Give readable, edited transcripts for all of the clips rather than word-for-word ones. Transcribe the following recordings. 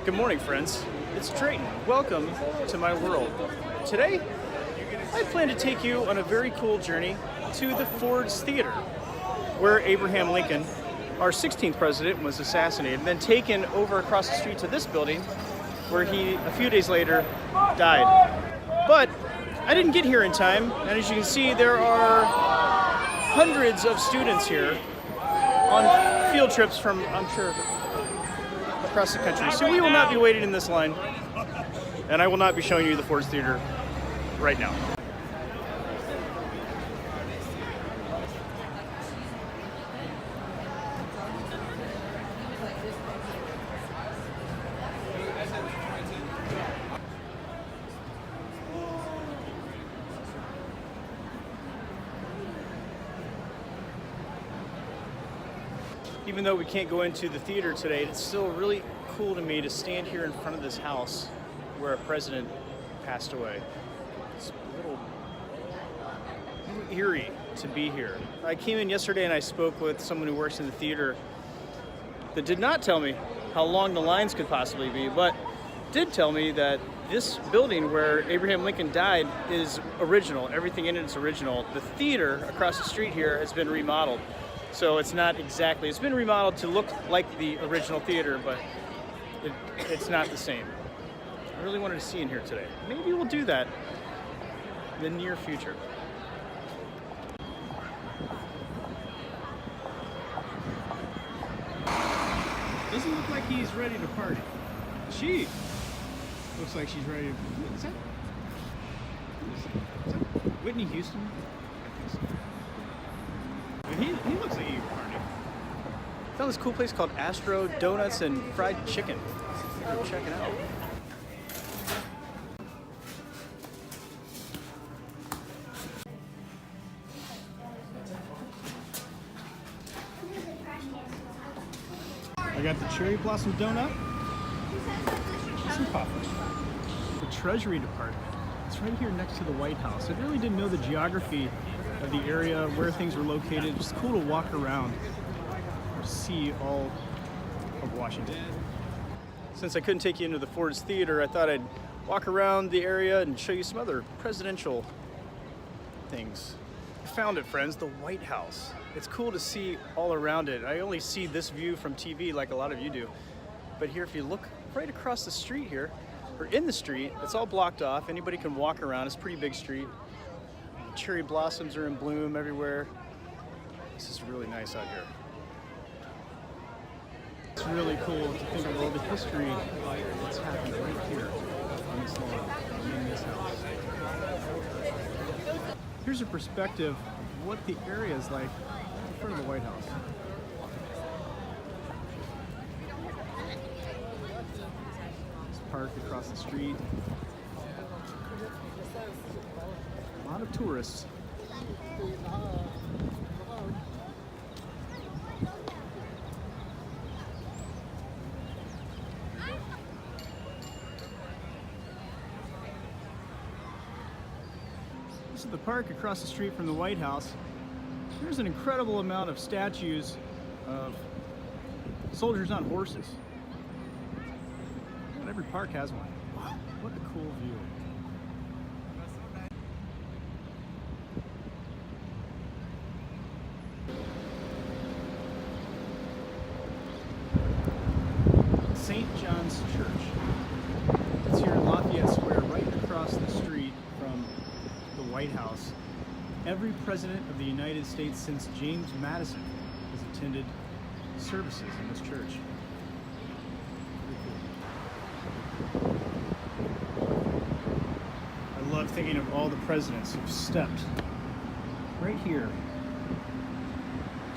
Good morning, friends. It's Drayton. Welcome to my world. Today, I plan to take you on a very cool journey to the Ford's Theater, where Abraham Lincoln, our 16th president, was assassinated and then taken over across the street to this building, where he, a few days later, died. But I didn't get here in time, and as you can see, there are hundreds of students here on field trips from, I'm sure, across the country. So we will not be waiting in this line, and I will not be showing you the Ford's Theater right now. Even though we can't go into the theater today, it's still really cool to me to stand here in front of this house where a president passed away. It's a little eerie to be here. I came in yesterday and I spoke with someone who works in the theater that did not tell me how long the lines could possibly be, but did tell me that this building where Abraham Lincoln died is original. Everything in it is original. The theater across the street here has been remodeled. So it's not exactly, it's been remodeled to look like the original theater, but it's not the same. I really wanted to see in here today. Maybe we'll do that in the near future. Doesn't look like he's ready to party. She looks like she's ready to, is that Whitney Houston? He looks like he was partying. Found this cool place called Astro Donuts and Fried Chicken. Go check it out. I got the cherry blossom donut and some coffee. The Treasury Department. It's right here next to the White House. I really didn't know the geography of the area, where things were located. It's just cool to walk around or see all of Washington. Since I couldn't take you into the Ford's Theater, I thought I'd walk around the area and show you some other presidential things. I found it, friends, the White House. It's cool to see all around it. I only see this view from TV like a lot of you do. But here, if you look right across the street here, or in the street, it's all blocked off. Anybody can walk around. It's a pretty big street. Cherry blossoms are in bloom everywhere. This is really nice out here. It's really cool to think of all the history that's happened right here on this lawn, in this house. Here's a perspective of what the area is like in front of the White House. This park across the street. A lot of tourists. This is the park across the street from the White House. There's an incredible amount of statues of soldiers on horses. Not every park has one. Wow, what a cool view. St. John's Church. It's here in Lafayette Square, right across the street from the White House. Every president of the United States since James Madison has attended services in this church. I love thinking of all the presidents who've stepped right here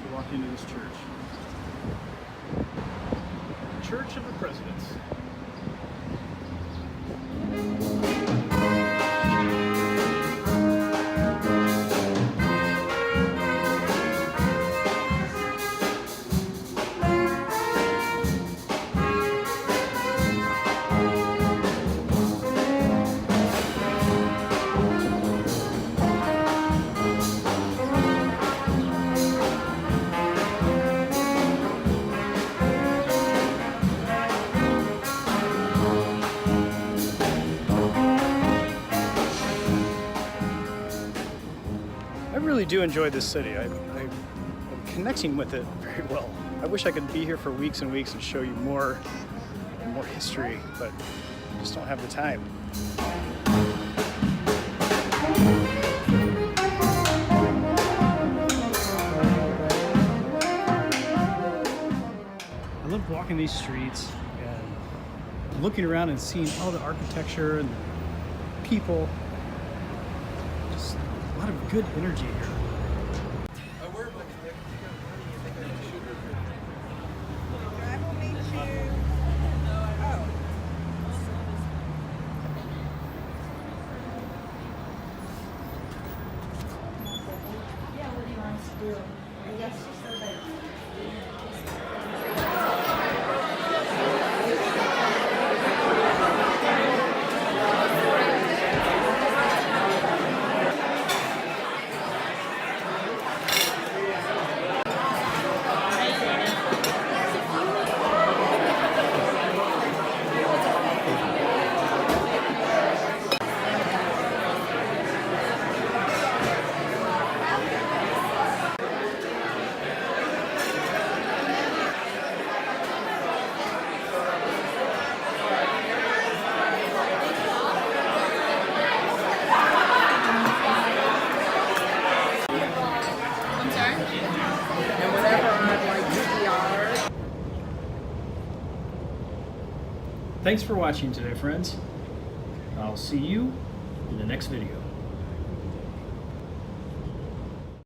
to walk into this church. Church of the Presidents. I really do enjoy this city. I'm connecting with it very well. I wish I could be here for weeks and weeks and show you more and more history, but I just don't have the time. I love walking these streets and looking around and seeing all the architecture and the people. Just a lot of good energy here. Thanks for watching today, friends. I'll see you in the next video.